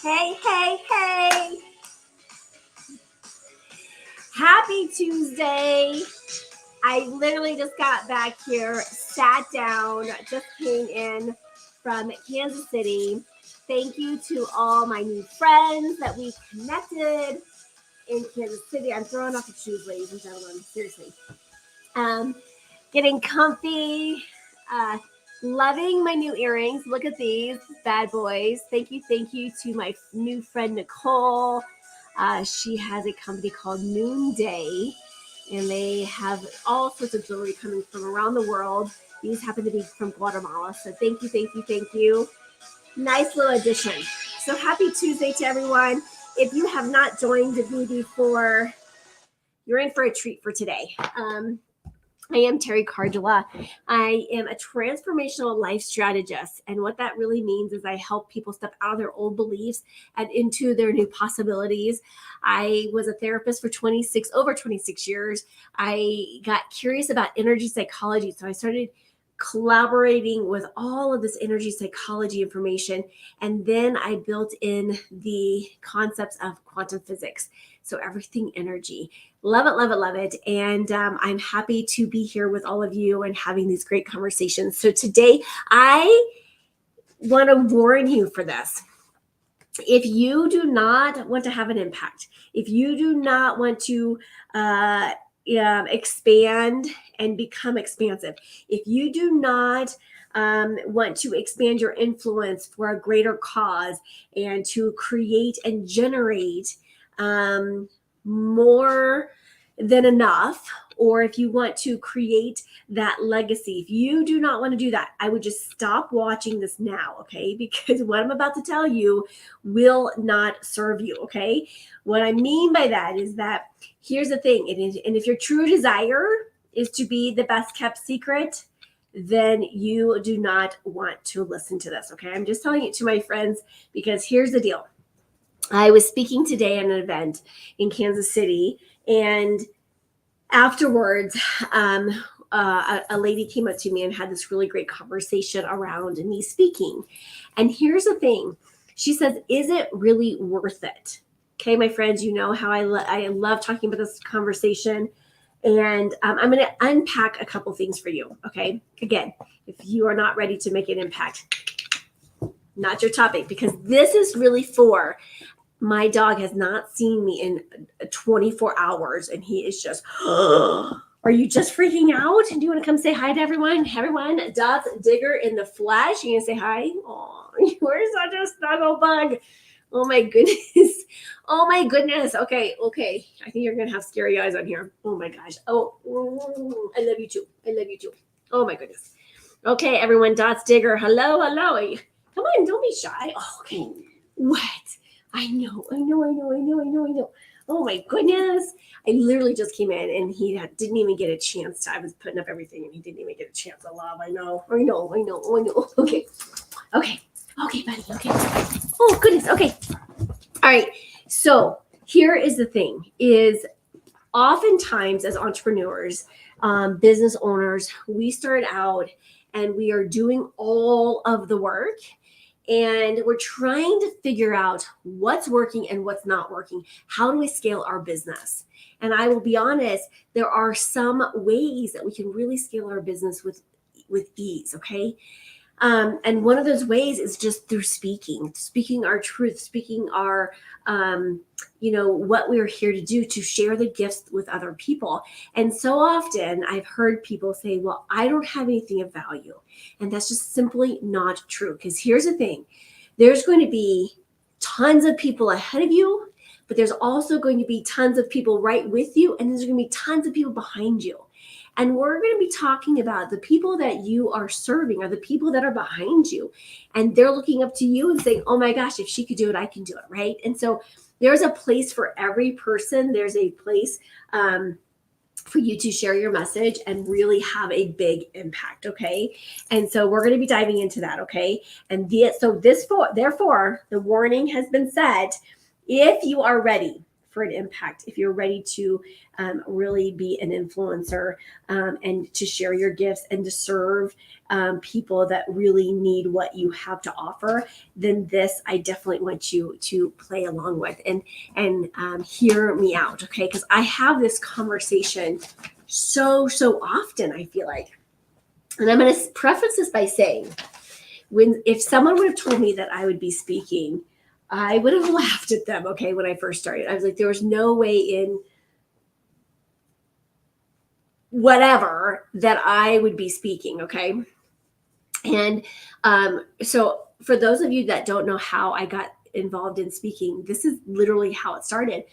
Hey, hey, hey. Happy Tuesday. I literally just got back here, sat down, just came in from Kansas City. Thank you to all my new friends that we connected in Kansas City. I'm throwing off the shoes, ladies and gentlemen. Seriously. Getting comfy. Loving my new earrings. Look at these bad boys. Thank you to my new friend Nicole. She has a company called Noonday, and they have all sorts of jewelry coming from around the world. These happen to be from Guatemala, so thank you. Nice little addition. So happy Tuesday to everyone. If you have not joined me before, you're in for a treat for today. I am Terry Cardula. I am a transformational life strategist. And what that really means is I help people step out of their old beliefs and into their new possibilities. I was a therapist for over 26 years. I got curious about energy psychology. So I started collaborating with all of this energy psychology information. And then I built in the concepts of quantum physics. So everything energy. Love it. And I'm happy to be here with all of you and having these great conversations. So today I want to warn you for this. If you do not want to have an impact, if you do not want to expand and become expansive, if you do not want to expand your influence for a greater cause and to create and generate more than enough, or if you want to create that legacy, if you do not want to do that, I would just stop watching this now, okay? Because what I'm about to tell you will not serve you, okay? What I mean by that is that here's the thing, and if your true desire is to be the best kept secret, then you do not want to listen to this, okay? I'm just telling it to my friends because here's the deal. I was speaking today at an event in Kansas City, and afterwards, a lady came up to me and had this really great conversation around me speaking. And here's the thing. She says, is it really worth it? Okay, my friends, you know how I love talking about this conversation. And I'm going to unpack a couple things for you, okay? Again, if you are not ready to make an impact, not your topic, because this is really for... My dog has not seen me in 24 hours, and he is just, are you just freaking out? Do you want to come say hi to everyone? Everyone, Dots Digger in the flesh. You going to say hi? Oh, you're such a snuggle bug. Oh my goodness. Okay. I think you're going to have scary eyes on here. Oh my gosh. Oh, I love you too. Oh my goodness. Okay, everyone, Dots Digger. Hello. Come on, don't be shy. Oh, okay. What? I know. Oh my goodness. I literally just came in and he didn't even get a chance to, I was putting up everything and he didn't even get a chance to love. I know. Okay, buddy. Okay. Oh goodness. Okay. All right. So here is the thing is oftentimes as entrepreneurs, business owners, we start out and we are doing all of the work. And we're trying to figure out what's working and what's not working. How do we scale our business? And I will be honest, there are some ways that we can really scale our business with ease, okay? And one of those ways is just through speaking our truth, speaking our, what we're here to do, to share the gifts with other people. And so often I've heard people say, well, I don't have anything of value. And that's just simply not true. Because here's the thing, there's going to be tons of people ahead of you, but there's also going to be tons of people right with you. And there's going to be tons of people behind you. And we're going to be talking about the people that you are serving are the people that are behind you. And they're looking up to you and saying, oh my gosh, if she could do it, I can do it, right? And so there's a place for every person. There's a place for you to share your message and really have a big impact, okay? And so we're going to be diving into that, okay? And therefore, the warning has been set. If you are ready for an impact, if you're ready to really be an influencer, and to share your gifts and to serve people that really need what you have to offer, then this I definitely want you to play along with and hear me out, okay? Because I have this conversation so often, I feel like. And I'm going to preface this by saying, if someone would have told me that I would be speaking, I would have laughed at them, okay, when I first started. I was like, there was no way in whatever that I would be speaking, okay? And so for those of you that don't know how I got involved in speaking, this is literally how it started.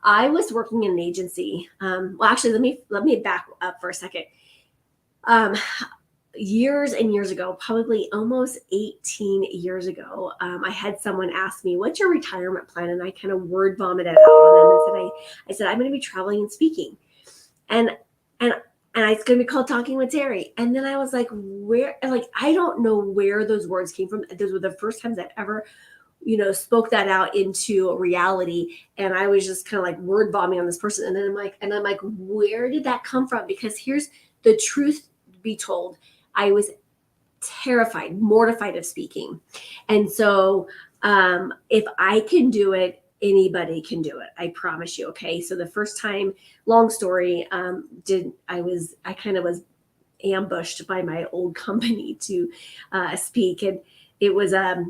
I was working in an agency. Well, actually, let me back up for a second. Years and years ago, probably almost 18 years ago, I had someone ask me, "What's your retirement plan?" And I kind of word vomited out on them and I said, "I'm going to be traveling and speaking, and it's going to be called Talking with Terry." And then I was like, "Where?" Like, I don't know where those words came from. Those were the first times I've ever, spoke that out into reality. And I was just kind of like word bombing on this person. And then I'm like, where did that come from? Because here's the truth be told. I was terrified, mortified of speaking. And so if I can do it, anybody can do it. I promise you. Okay. So the first time, long story, I kind of was ambushed by my old company to speak. And it was a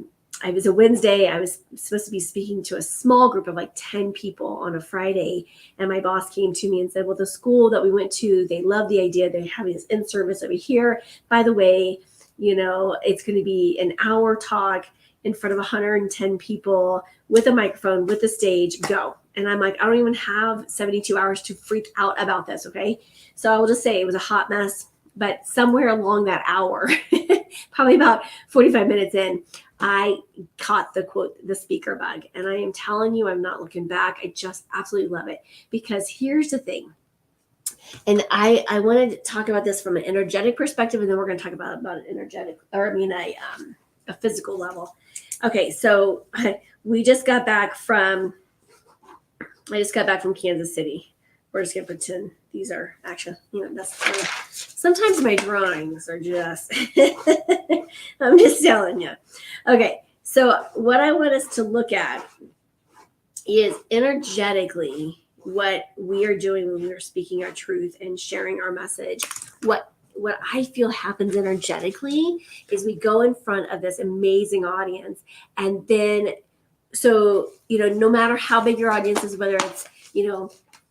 Wednesday. I was supposed to be speaking to a small group of like 10 people on a Friday. And my boss came to me and said, "Well, the school that we went to, they love the idea. They're having this in-service over here. By the way, it's going to be an hour talk in front of 110 people with a microphone, with a stage, go." And I'm like, I don't even have 72 hours to freak out about this. Okay. So I will just say it was a hot mess, but somewhere along that hour, probably about 45 minutes in, I caught the speaker bug. And I am telling you, I'm not looking back. I just absolutely love it, because here's the thing. And I wanted to talk about this from an energetic perspective, and then we're going to talk about an energetic, a physical level. Okay, so I just got back from Kansas City. We're just going to pretend these are actually, sometimes my drawings are just, I'm just telling you. Okay, so what I want us to look at is energetically what we are doing when we are speaking our truth and sharing our message. What I feel happens energetically is we go in front of this amazing audience, and then, so, no matter how big your audience is, whether it's,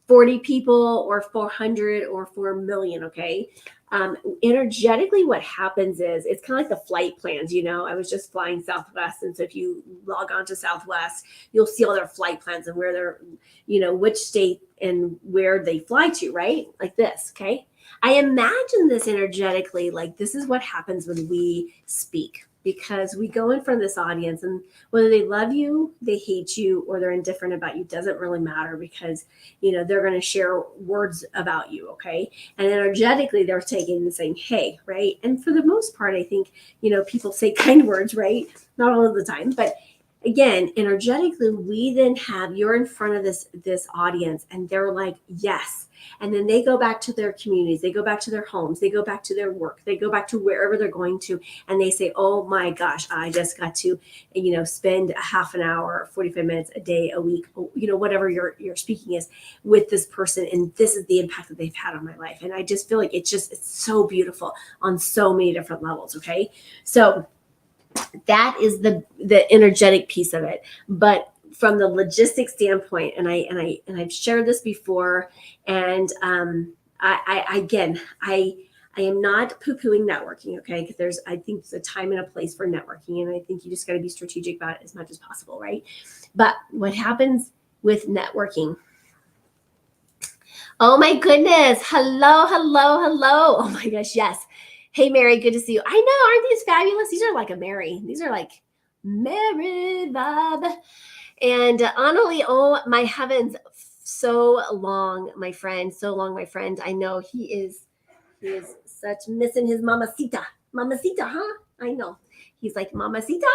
40 people or 400 or 4 million, okay? Energetically, what happens is it's kind of like the flight plans. I was just flying Southwest. And so if you log on to Southwest, you'll see all their flight plans and where they're, which state and where they fly to, right? Like this, okay? I imagine this energetically, like this is what happens when we speak, because we go in front of this audience, and whether they love you, they hate you, or they're indifferent about you, doesn't really matter, because, they're going to share words about you. Okay. And energetically, they're taking and saying, "Hey," right. And for the most part, I think, people say kind words, right? Not all of the time, but again, energetically, we then you're in front of this audience, and they're like, "Yes." And then they go back to their communities, they go back to their homes, they go back to their work, they go back to wherever they're going to, and they say, "Oh my gosh, I just got to, spend a half an hour, 45 minutes a day, a week, whatever your speaking is, with this person, and this is the impact that they've had on my life." And I just feel like it's so beautiful on so many different levels. Okay. So that is the energetic piece of it. But from the logistics standpoint, and I've shared this before, and I am not poo-pooing networking, okay? Because I think there's a time and a place for networking, and I think you just got to be strategic about it as much as possible, right? But what happens with networking? Oh my goodness! Hello! Oh my gosh! Yes. Hey, Mary, good to see you. I know, aren't these fabulous? These are like a Mary. These are like Mary vibe. And Annalie, oh my heavens, so long, my friend. I know he is such missing his mamacita, huh? I know. He's like, "Mamacita,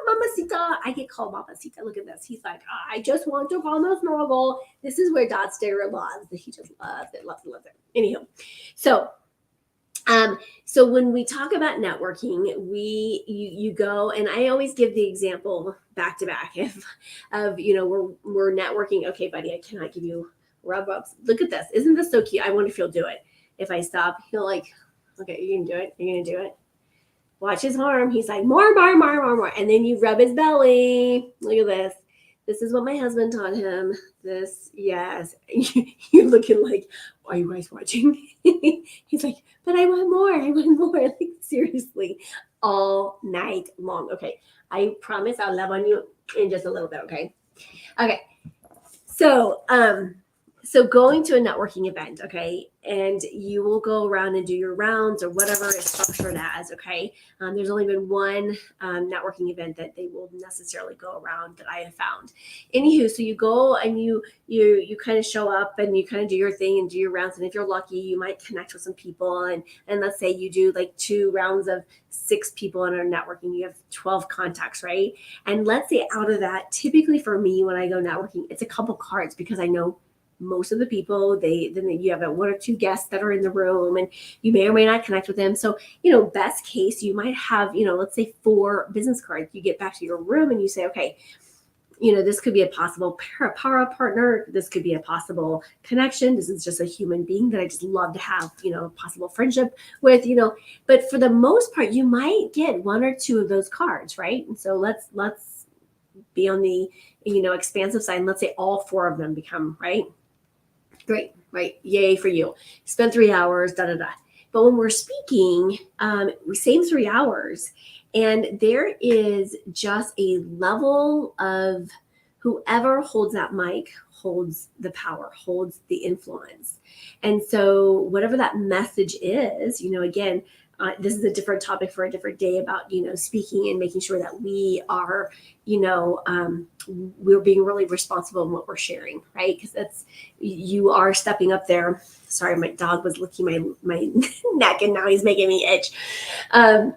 Mamacita. I get called Mamacita. Look at this. He's like, I just want to call the snuggle. This is where Dot Stinger loves. He just loves it, loves it, loves it. Anywho, so when we talk about networking, you go, and I always give the example back to back of we're networking. Okay, buddy, I cannot give you rubs. Look at this. Isn't this so cute? I wonder if he'll do it. If I stop, he'll like, okay, you can do it. You're gonna do it. Watch his arm. He's like, more. And then you rub his belly. Look at this. This is what my husband taught him. This, yes. You're looking like, are you guys watching? He's like, but I want more. Like, seriously, all night long. Okay. I promise I'll love on you in just a little bit. Okay. Okay. So going to a networking event, okay, and you will go around and do your rounds or whatever it's structured as, okay. There's only been one networking event that they will necessarily go around that I have found. Anywho, so you go and you kind of show up and you kind of do your thing and do your rounds, and if you're lucky, you might connect with some people, and let's say you do like 2 rounds of 6 people in our networking, you have 12 contacts, right? And let's say out of that, typically for me when I go networking, it's a couple cards because I know most of the people, then you have 1 or 2 guests that are in the room, and you may or may not connect with them. So, best case, you might have, let's say 4 business cards. You get back to your room and you say, okay, this could be a possible para partner. This could be a possible connection. This is just a human being that I just love to have, possible friendship with, but for the most part, you might get 1 or 2 of those cards, right? And so let's be on the, expansive side. And let's say all 4 of them become, right? Great, right? Yay for you. Spend 3 hours, da, da, da. But when we're speaking, same 3 hours, and there is just a level of whoever holds that mic holds the power, holds the influence. And so whatever that message is, again, this is a different topic for a different day about, speaking and making sure that we are, we're being really responsible in what we're sharing, right? Because you are stepping up there. Sorry, my dog was licking my neck and now he's making me itch. You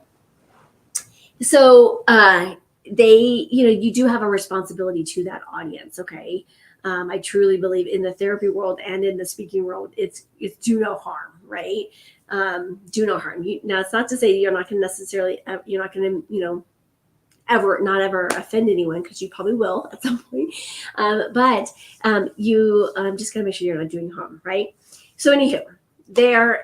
do have a responsibility to that audience, okay? I truly believe in the therapy world and in the speaking world, it's do no harm, right? Do no harm. Now, it's not to say you're not going to necessarily, you're not going to, ever offend anyone, because you probably will at some point. But you just got to make sure you're not doing harm, right? So anywho,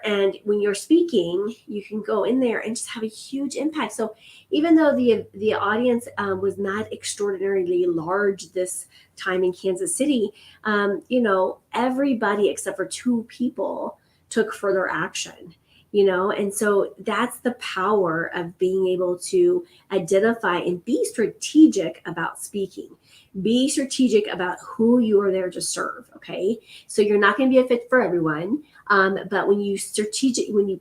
and when you're speaking, you can go in there and just have a huge impact. So even though the audience was not extraordinarily large this time in Kansas City, everybody except for 2 people took further action, and so that's the power of being able to identify and be strategic about speaking. Be strategic about who you are there to serve, okay? So you're not going to be a fit for everyone, but when you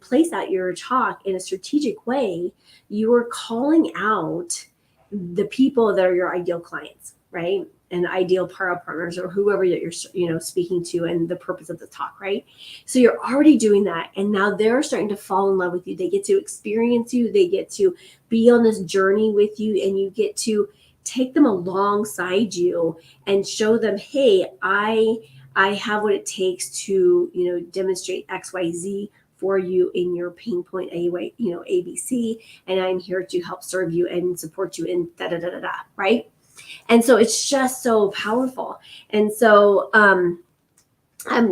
place out your talk in a strategic way, you are calling out the people that are your ideal clients, right? And ideal para partners, or whoever that you're speaking to, and the purpose of the talk, right? So you're already doing that, and now they're starting to fall in love with you. They get to experience you. They get to be on this journey with you, and you get to take them alongside you and show them, hey, I have what it takes to demonstrate XYZ for you in your pain point ABC, and I'm here to help serve you and support you in da da da da da, right? And so it's just so powerful. And so I'm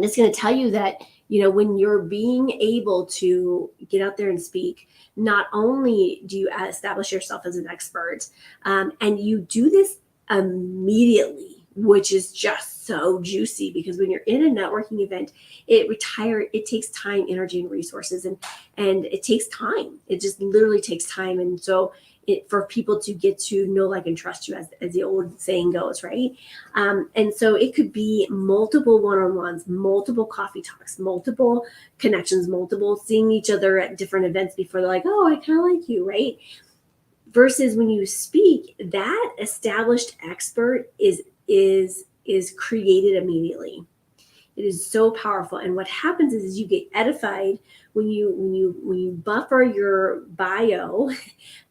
just going to tell you that, when you're being able to get out there and speak, not only do you establish yourself as an expert, and you do this immediately, which is just so juicy, because when you're in a networking event, it takes time, energy, and resources, and it takes time. It just literally takes time. And so for people to get to know, like, and trust you, as the old saying goes, right? And so it could be multiple one-on-ones, multiple coffee talks, multiple connections, multiple seeing each other at different events before they're like, oh, I kind of like you, right? Versus when you speak, that established expert is created immediately. It is so powerful. And what happens is you get edified when you buffer your bio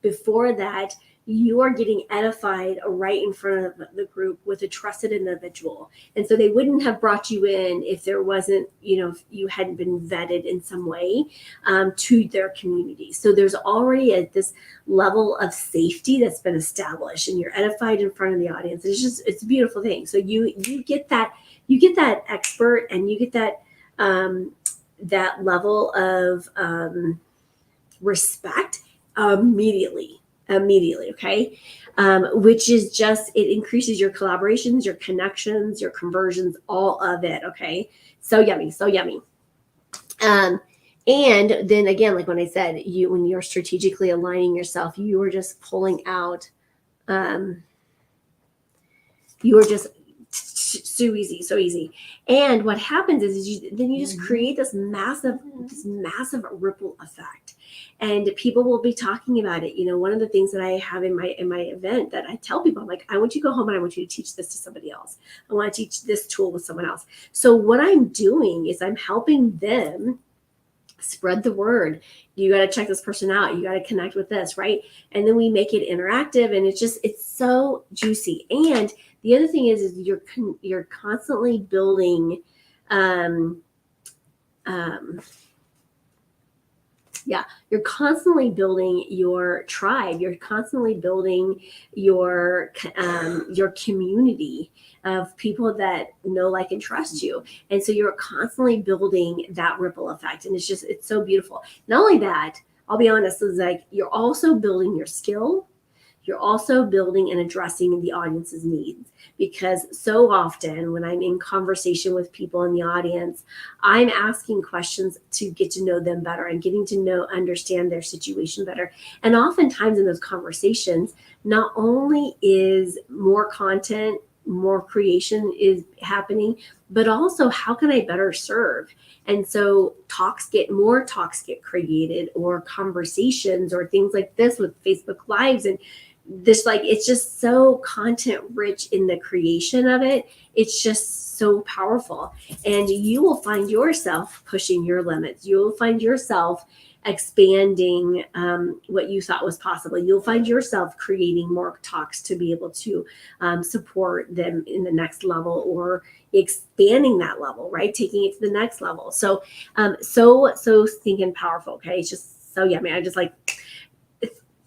before that, you are getting edified right in front of the group with a trusted individual. And so they wouldn't have brought you in if there wasn't, if you hadn't been vetted in some way to their community. So there's already this level of safety that's been established, and you're edified in front of the audience. It's a beautiful thing. So you get that expert, and you get that level of respect immediately. Okay. Which is just, it increases your collaborations, your connections, your conversions, all of it. Okay. So yummy. And then again, like when I said, when you're strategically aligning yourself, you are just pulling out, you are just so easy. And what happens is then you just create this massive ripple effect, and people will be talking about it. One of the things that I have in my event that I tell people, I'm like, I want you to go home and I want you to teach this to somebody else. I want to teach this tool with someone else. So what I'm doing is I'm helping them spread the word. You got to check this person out. You got to connect with this, right? And then we make it interactive, and it's so juicy. And the other thing is you're constantly building, you're constantly building your tribe. You're constantly building your community of people that know, like, and trust you. And so you're constantly building that ripple effect. And it's so beautiful. Not only that, I'll be honest, is like you're also building your skill. You're also building and addressing the audience's needs, because so often when I'm in conversation with people in the audience, I'm asking questions to get to know them better and getting to understand their situation better. And oftentimes in those conversations, not only is more content, more creation is happening, but also how can I better serve? And so more talks get created, or conversations, or things like this with Facebook Lives, and this, like, it's just so content rich in the creation of it. It's just so powerful, and you will find yourself pushing your limits. You'll find yourself expanding what you thought was possible. You'll find yourself creating more talks to be able to support them in the next level, or expanding that level, right? Taking it to the next level. So so stinking powerful. Okay. It's just so yummy. I just like,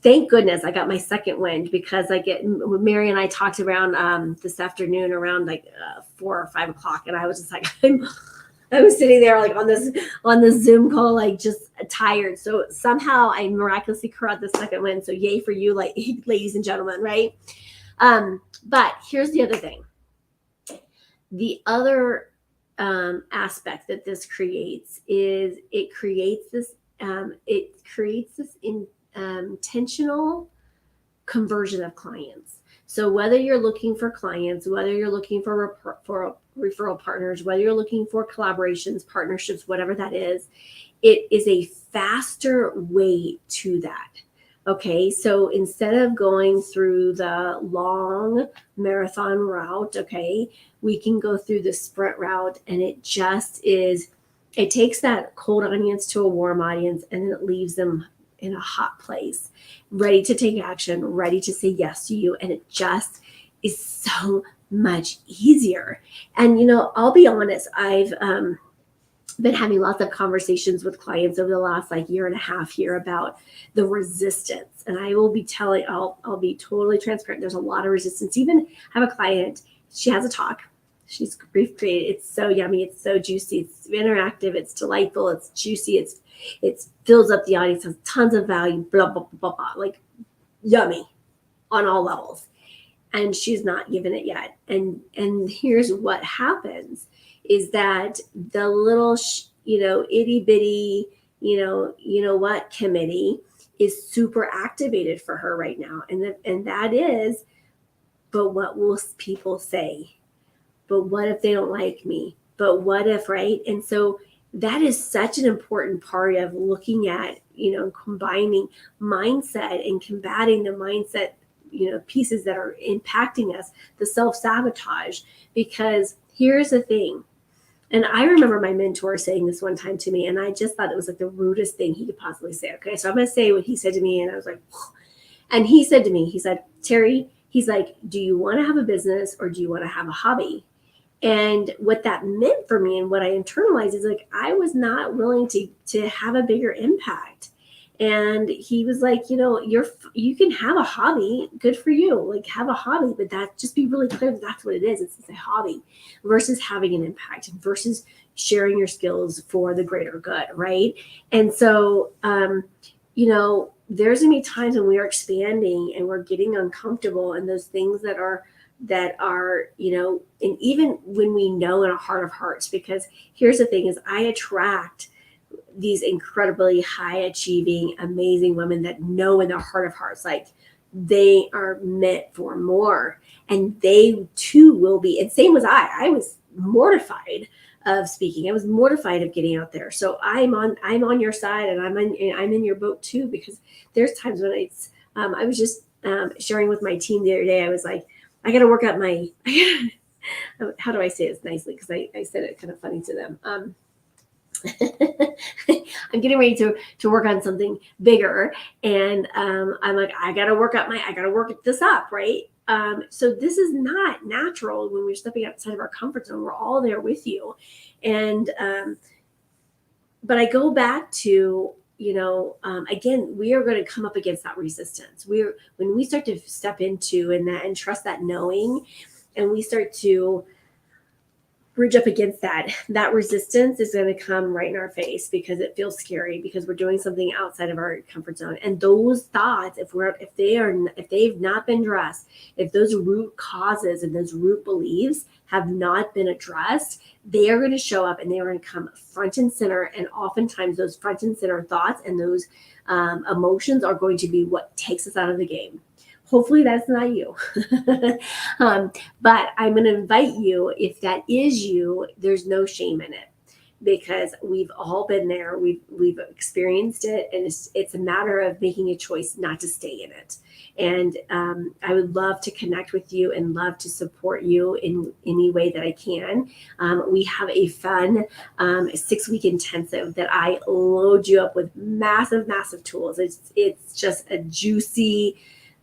thank goodness I got my second wind, because Mary and I talked around this afternoon around like 4 or 5 o'clock. And I was just like, I was sitting there like on this Zoom call, like just tired. So somehow I miraculously caught the second wind. So yay for you, like, ladies and gentlemen, right? But here's the other thing. The other aspect that this creates is it creates this intentional conversion of clients. So whether you're looking for clients, whether you're looking for referral partners, whether you're looking for collaborations, partnerships, whatever that is, it is a faster way to that. Okay, so instead of going through the long marathon route, okay, we can go through the sprint route, and it takes that cold audience to a warm audience, and it leaves them in a hot place, ready to take action, ready to say yes to you. And it just is so much easier. And, I'll be honest, I've been having lots of conversations with clients over the last year and a half here about the resistance. And I will be I'll be totally transparent. There's a lot of resistance. Even have a client, she has a talk. She's brief created. It's so yummy. It's so juicy. It's interactive. It's delightful. It's juicy. It fills up the audience, has tons of value, blah, blah, blah, blah, like yummy on all levels. And she's not given it yet. And here's what happens is that the little, itty bitty, what committee is super activated for her right now. And that is, but what will people say? But what if they don't like me? But what if, right? And so that is such an important part of looking at, combining mindset and combating the mindset, pieces that are impacting us, the self-sabotage. Because here's the thing, And I remember my mentor saying this one time to me, and I just thought it was like the rudest thing he could possibly say. Okay, so I'm going to say what he said to me, and I was like, and he said to me, he said, Terry, he's like, do you want to have a business or do you want to have a hobby? And what that meant for me and what I internalized is like I was not willing to have a bigger impact. And he was like, you can have a hobby, good for you. Like have a hobby, but that just be really clear that that's what it is. It's a hobby versus having an impact versus sharing your skills for the greater good, right? And so there's gonna be times when we are expanding and we're getting uncomfortable and those things that are and even when we know in our heart of hearts, because here's the thing is I attract these incredibly high achieving, amazing women that know in their heart of hearts, like they are meant for more and they too will be. And same was I was mortified of speaking. I was mortified of getting out there. So I'm on your side and I'm in your boat too, because there's times when I was just sharing with my team the other day. I was like, I got to work out my, how do I say this nicely? Because I said it kind of funny to them. I'm getting ready to work on something bigger. And I'm like, I got to work this up. Right. So this is not natural when we're stepping outside of our comfort zone. We're all there with you. And, but I go back to, again, we are going to come up against that resistance. When we start to step into and trust that knowing, and we start to bridge up against that resistance is going to come right in our face because it feels scary because we're doing something outside of our comfort zone. And those thoughts, if they've not been addressed, if those root causes and those root beliefs have not been addressed, they are going to show up and they are going to come front and center. And oftentimes those front and center thoughts and those emotions are going to be what takes us out of the game. Hopefully that's not you. But I'm going to invite you, if that is you, there's no shame in it because we've all been there. We've experienced it. And it's a matter of making a choice not to stay in it. And I would love to connect with you and love to support you in any way that I can. We have a fun 6-week intensive that I load you up with massive, massive tools. It's just a juicy,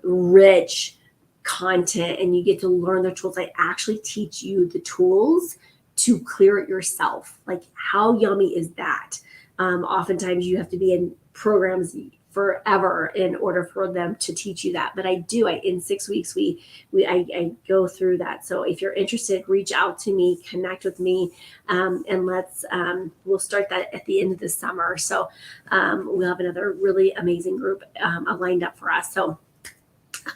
rich content, and you get to learn the tools. I actually teach you the tools to clear it yourself. Like, how yummy is that? Oftentimes you have to be in programs forever in order for them to teach you that. But in 6 weeks, I go through that. So if you're interested, reach out to me, connect with me, and we'll start that at the end of the summer. So we'll have another really amazing group lined up for us. So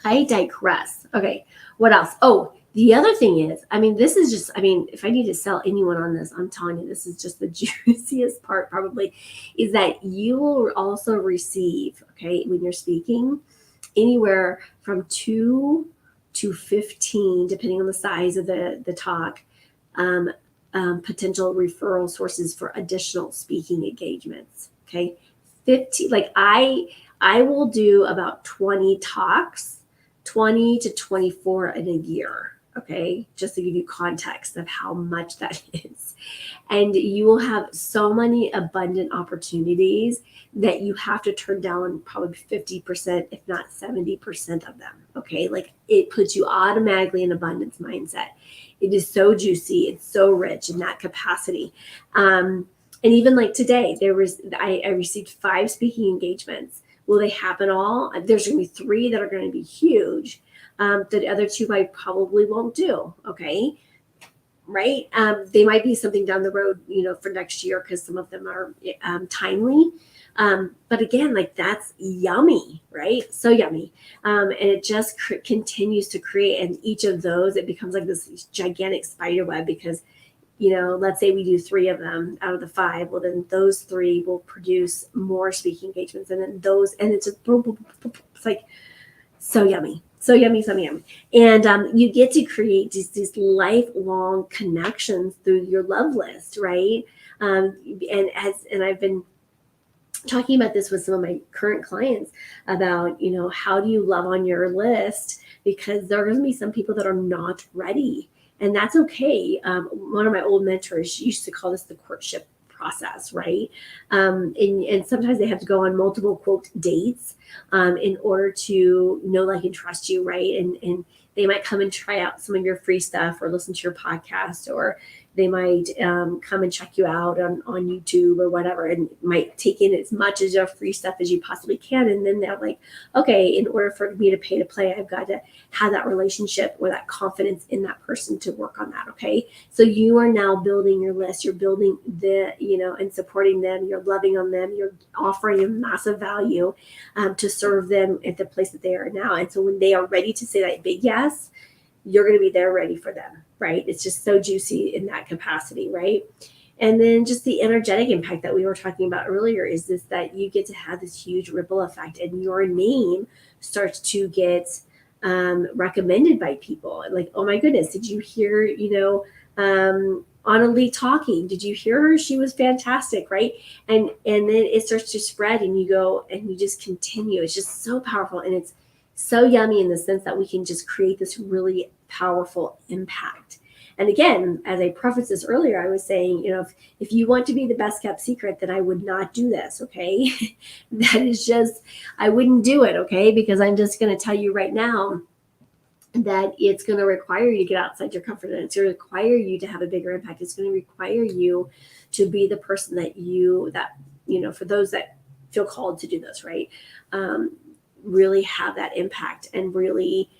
I digress. Okay, what else? Oh, the other thing is, this is just, if I need to sell anyone on this, I'm telling you, this is just the juiciest part probably, is that you will also receive, okay, when you're speaking, anywhere from 2 to 15, depending on the size of the talk, potential referral sources for additional speaking engagements, okay? 15, like I will do about 20 talks, 20 to 24 in a year. Okay. Just to give you context of how much that is. And you will have so many abundant opportunities that you have to turn down probably 50%, if not 70% of them. Okay. Like, it puts you automatically in abundance mindset. It is so juicy. It's so rich in that capacity. And even like today, I received 5 speaking engagements. Will they happen all? There's going to be 3 that are going to be huge. The other 2 I probably won't do. Okay. Right. They might be something down the road, for next year, because some of them are timely. But again, like, that's yummy, right? So yummy. And it just continues to create. And each of those, it becomes like this gigantic spider web because, let's say we do 3 of them out of the 5. Well, then those 3 will produce more speaking engagements. And then and it's like so yummy. So yummy, so yummy. And you get to create these lifelong connections through your love list, right? And I've been talking about this with some of my current clients about, how do you love on your list? Because there are going to be some people that are not ready. and that's okay. One of my old mentors used to call this the courtship process, right? And sometimes they have to go on multiple quote dates in order to know, like, and trust you, right? And they might come and try out some of your free stuff or listen to your podcast, or they might come and check you out on YouTube or whatever, and might take in as much of your free stuff as you possibly can. And then they're like, okay, in order for me to pay to play, I've got to have that relationship or that confidence in that person to work on that. Okay. So you are now building your list. You're building and supporting them. You're loving on them. You're offering them massive value to serve them at the place that they are now. And so when they are ready to say that big yes, you're going to be there ready for them, right? It's just so juicy in that capacity, right? And then just the energetic impact that we were talking about earlier is this, that you get to have this huge ripple effect, and your name starts to get recommended by people. Like, oh my goodness, did you hear, Anna Lee talking? Did you hear her? She was fantastic, right? And then it starts to spread, and you go and you just continue. It's just so powerful, and it's so yummy in the sense that we can just create this really powerful impact. And again, as I prefaced this earlier, I was saying, if you want to be the best kept secret, then I would not do this, okay? That is just, I wouldn't do it, okay? Because I'm just going to tell you right now that it's going to require you to get outside your comfort zone. It's going to require you to have a bigger impact. It's going to require you to be the person that for those that feel called to do this, right? Really have that impact, and really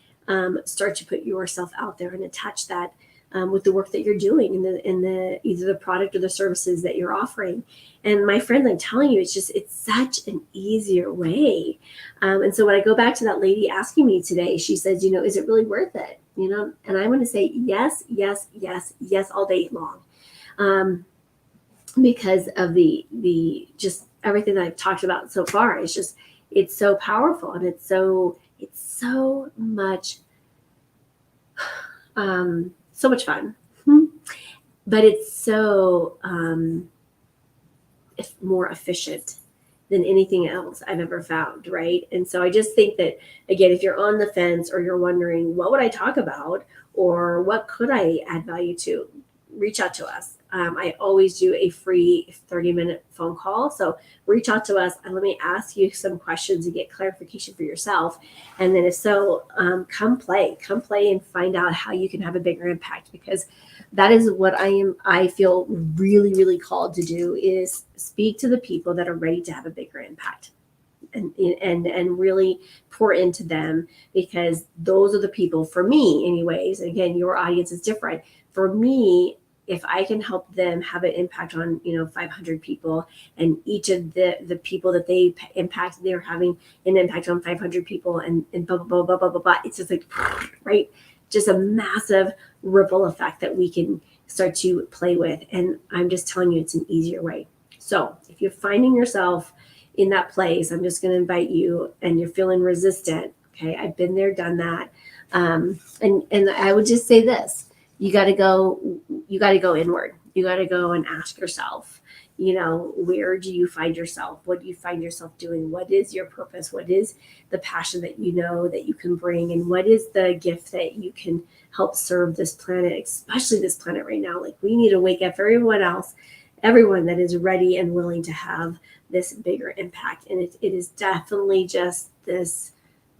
start to put yourself out there and attach that with the work that you're doing in the either the product or the services that you're offering. And my friends, I'm telling you, it's such an easier way. And so when I go back to that lady asking me today, she says, is it really worth it? And I'm going to say yes, yes, yes, yes, all day long. Because of the just everything that I've talked about so far. It's so powerful, and it's so much so much fun, but it's so more efficient than anything else I've ever found, right? And so I just think that, again, if you're on the fence, or you're wondering what would I talk about, or what could I add value to, reach out to us. I always do a free 30-minute phone call. So reach out to us and let me ask you some questions and get clarification for yourself. And then if so, come play and find out how you can have a bigger impact, because that is what I feel really, really called to do, is speak to the people that are ready to have a bigger impact. And really pour into them, because those are the people, for me anyways, again, your audience is different. For me, if I can help them have an impact on 500 people, and each of the people that they impact, they're having an impact on 500 people, and blah, blah, blah, blah, blah, blah. It's just like, right, just a massive ripple effect that we can start to play with. And I'm just telling you, it's an easier way. So if you're finding yourself in that place, I'm just going to invite you, and you're feeling resistant. Okay. I've been there, done that. And I would just say this, you got to go inward. You got to go and ask yourself, where do you find yourself? What do you find yourself doing? What is your purpose? What is the passion that that you can bring? And what is the gift that you can help serve this planet, especially this planet right now? Like, we need to wake up everyone that is ready and willing to have this bigger impact. And it is definitely just this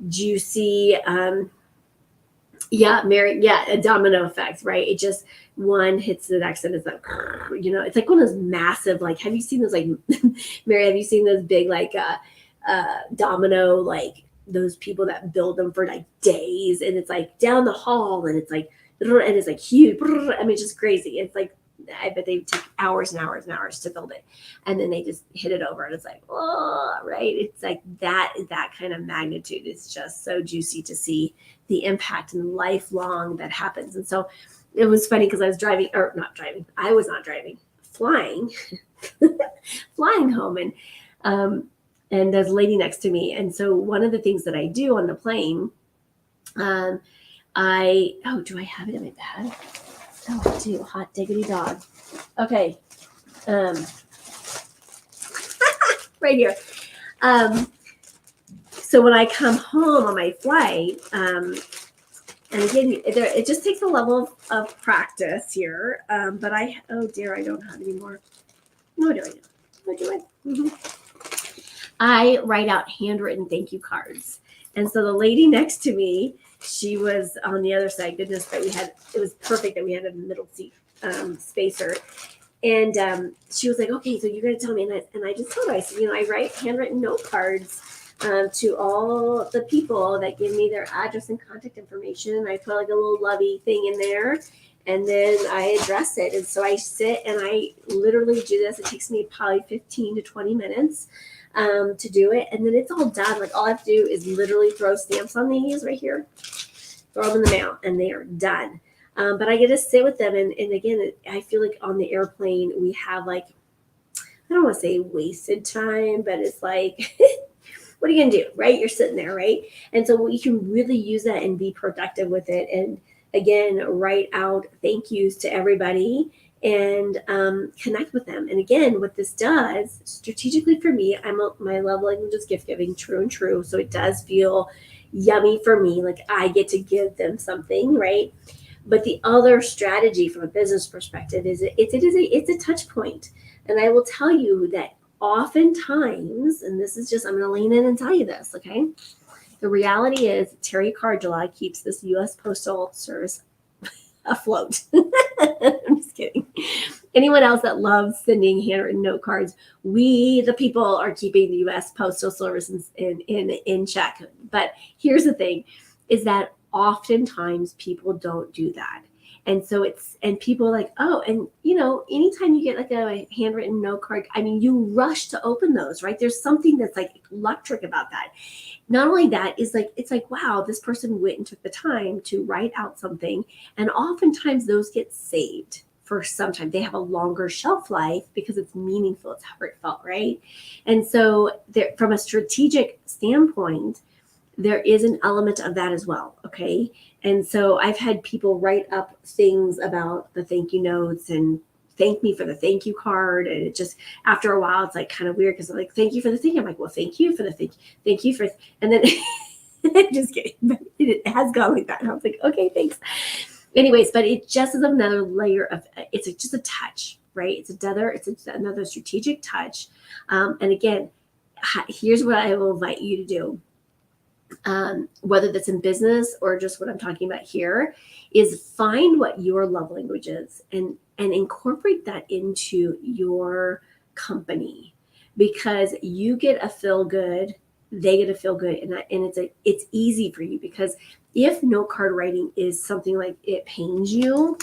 juicy, a domino effect, right? It just, one hits the next, and it's like, it's like one of those massive, like, have you seen those, like, Mary, have you seen those big, like, domino, like, those people that build them for like days, and it's like down the hall, and it's like huge. I mean, it's just crazy. It's like, I bet they take hours and hours and hours to build it, and then they just hit it over, and it's like, oh, right. It's like that kind of magnitude is just so juicy to see the impact and lifelong that happens. And so it was funny, because I was flying, flying home, and there's a lady next to me. And so one of the things that I do on the plane, do I have it in my bag? Oh, I do. Hot diggity dog. Okay. Right here. So when I come home on my flight, And again, it just takes a level of practice here. But oh dear, I don't have any more. No, do I do? Oh, do I? I write out handwritten thank you cards. And so the lady next to me, she was on the other side. Goodness, but it was perfect that we had a middle seat spacer. And she was like, okay, so you're going to tell me. And I just told her, I said, I write handwritten note cards to all the people that give me their address and contact information. I put like a little lovey thing in there. And then I address it. And so I sit and I literally do this. It takes me probably 15 to 20 minutes to do it. And then it's all done. Like all I have to do is literally throw stamps on these right here, throw them in the mail, and they are done. But I get to sit with them. And again, I feel like on the airplane, we have like, I don't want to say wasted time, but it's like, what are you going to do, right? You're sitting there, right? And so you can really use that and be productive with it. And again, write out thank yous to everybody and connect with them. And again, what this does strategically for me, my love language is gift giving, true and true. So it does feel yummy for me. Like I get to give them something, right? But the other strategy from a business perspective is it's a touch point. And I will tell you that oftentimes, and this is just, I'm going to lean in and tell you this, okay? The reality is Terry Cardula keeps this U.S. Postal Service afloat. I'm just kidding. Anyone else that loves sending handwritten note cards, we, the people, are keeping the U.S. Postal Service in check. But here's the thing, is that oftentimes people don't do that. And so people are like, oh, and anytime you get like a handwritten note card, I mean, you rush to open those, right? There's something that's like electric about that. Not only that is like, it's like, wow, this person went and took the time to write out something. And oftentimes those get saved for some time. They have a longer shelf life because it's meaningful. It's heartfelt, right? And so from a strategic standpoint, there is an element of that as well. Okay. And so I've had people write up things about the thank you notes and thank me for the thank you card. And it just, after a while, it's like kind of weird because I'm like, thank you for the thing. I'm like, well, thank you for the thank you for, and then just kidding. But it has gone like that. And I was like, okay, thanks. Anyways, but it just is another layer of, it's just a touch, right? It's another strategic touch. And again, here's what I will invite you to do. Whether that's in business or just what I'm talking about here, is find what your love language is and incorporate that into your company, because you get a feel good, they get a feel good, and it's easy for you, because if note card writing is something like it pains you,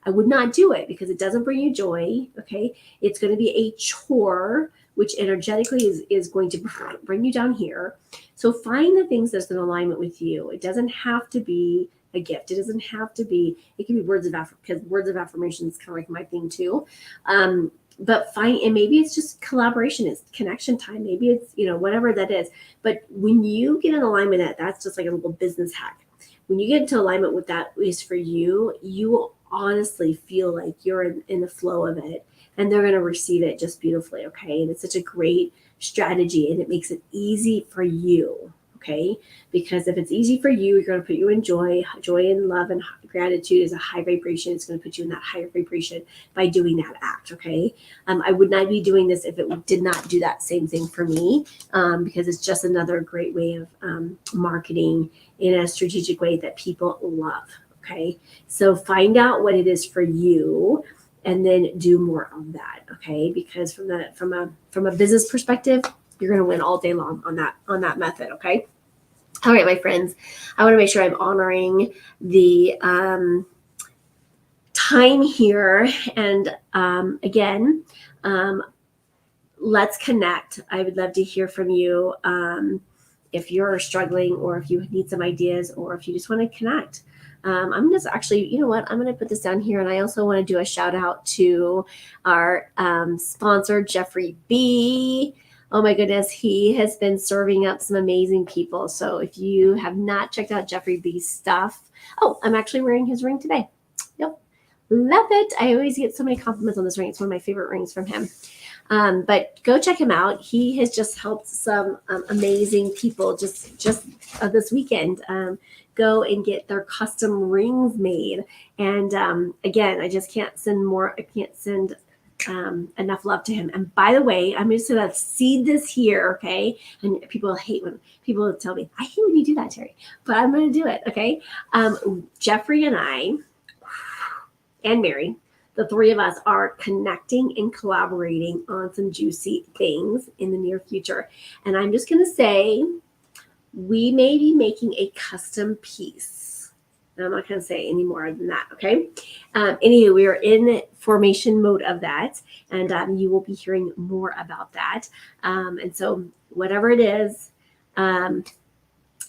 I would not do it because it doesn't bring you joy. Okay, it's going to be a chore, which energetically is going to bring you down here. So find the things that's in alignment with you. It doesn't have to be a gift. It doesn't have to be, it can be words of affirmation, because words of affirmation is kind of like my thing too. But and maybe it's just collaboration, it's connection time. Maybe it's, whatever that is. But when you get in alignment with that, that's just like a little business hack. When you get into alignment with that is for you, you will honestly feel like you're in the flow of it, and they're going to receive it just beautifully. Okay. And it's such a great strategy, and it makes it easy for you. Okay. Because if it's easy for you, you're going to put you in joy and love, and gratitude is a high vibration. It's going to put you in that higher vibration by doing that act. Okay. I would not be doing this if it did not do that same thing for me, because it's just another great way of marketing in a strategic way that people love. Okay. So find out what it is for you, and then do more of that. Okay. Because from a business perspective, you're going to win all day long on that method. Okay. All right, my friends, I want to make sure I'm honoring the time here. And again, let's connect. I would love to hear from you if you're struggling, or if you need some ideas, or if you just want to connect. I'm just actually, you know what? I'm going to put this down here. And I also want to do a shout out to our sponsor, Jeffrey B. Oh my goodness, he has been serving up some amazing people. So if you have not checked out Jeffrey B's stuff, I'm actually wearing his ring today. Yep, love it. I always get so many compliments on this ring. It's one of my favorite rings from him. But go check him out. He has just helped some amazing people just this weekend go and get their custom rings made. And again, I just can't send more. I can't send enough love to him. And by the way, I'm just gonna seed this here, okay? And people hate when people tell me, I hate when you do that, Terry, but I'm gonna do it, okay? Jeffrey and I and Mary, the three of us are connecting and collaborating on some juicy things in the near future. And I'm just gonna say, we may be making a custom piece. I'm not going to say any more than that, okay? Anywho, we are in formation mode of that, and you will be hearing more about that. And so whatever it is, and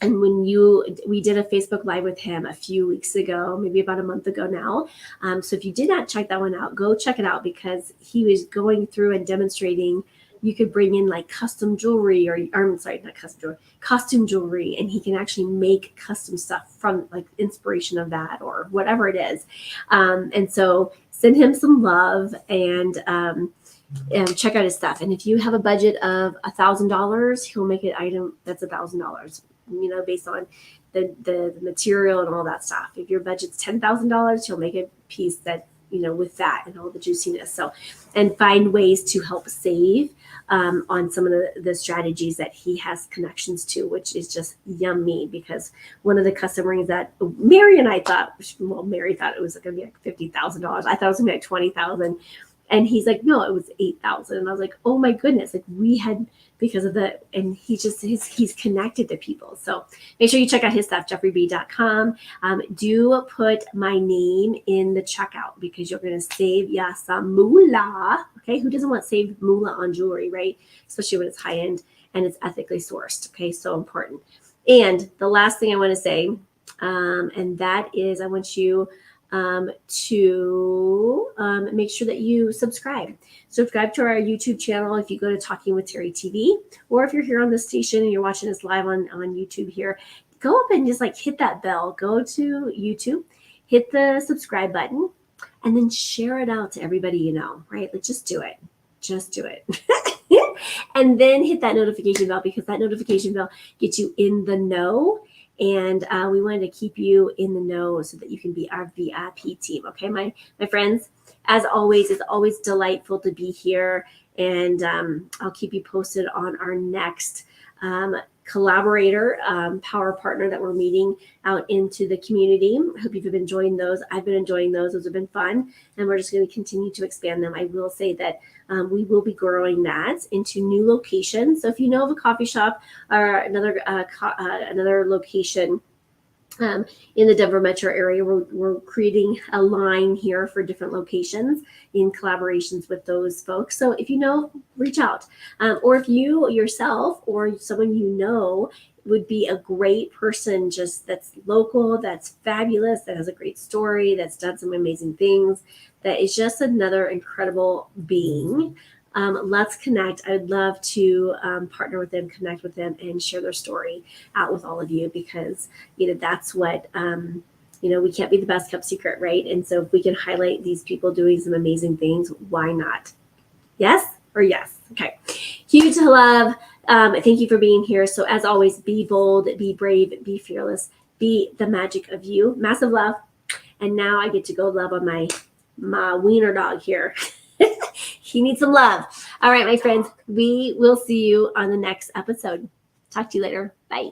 we did a Facebook Live with him a few weeks ago, maybe about a month ago now. So if you did not check that one out, go check it out, because he was going through and demonstrating you could bring in like custom jewelry costume jewelry, and he can actually make custom stuff from like inspiration of that or whatever it is. And so send him some love and check out his stuff. And if you have a budget of $1,000, he'll make an item that's $1,000, based on the material and all that stuff. If your budget's $10,000, he'll make a piece that, with that and all the juiciness. So, and find ways to help save on some of the strategies that he has connections to, which is just yummy, because one of the custom rings that Mary and I thought, Mary thought it was going to be like $50,000. I thought it was going to be like 20,000. And he's like, no, it was 8,000. And I was like, oh my goodness. Like we had, because of and he's connected to people. So make sure you check out his stuff, jeffreyb.com. Do put my name in the checkout, because you're going to save some moolah. Okay. Who doesn't want saved moolah on jewelry, right? Especially when it's high end and it's ethically sourced. Okay. So important. And the last thing I want to say, and that is, I want you to make sure that you subscribe to our YouTube channel. If you go to Talking with Terry TV, or if you're here on the station and you're watching us live on YouTube here, go up and just like hit that bell, go to YouTube, hit the subscribe button, and then share it out to everybody you know, right? Like just do it. And then hit that notification bell, because that notification bell gets you in the know. And we wanted to keep you in the know so that you can be our VIP team. Okay, my friends, as always, it's always delightful to be here. And I'll keep you posted on our next collaborator, power partner that we're meeting out into the community. I hope you've been enjoying those. I've been enjoying those. Those have been fun. And we're just going to continue to expand them. I will say that we will be growing that into new locations. So if you know of a coffee shop or another location in the Denver metro area, we're creating a line here for different locations in collaborations with those folks. So if you know, reach out. Or if you yourself or someone you know would be a great person, just that's local, that's fabulous, that has a great story, that's done some amazing things, that is just another incredible being. Let's connect. I'd love to partner with them, connect with them, and share their story out with all of you, because that's what we can't be the best kept secret, right? And so if we can highlight these people doing some amazing things, why not? Yes or yes? Okay. Huge love. Thank you for being here. So as always, be bold, be brave, be fearless, be the magic of you. Massive love. And now I get to go love on my wiener dog here. He needs some love. All right, my friends, we will see you on the next episode. Talk to you later. Bye.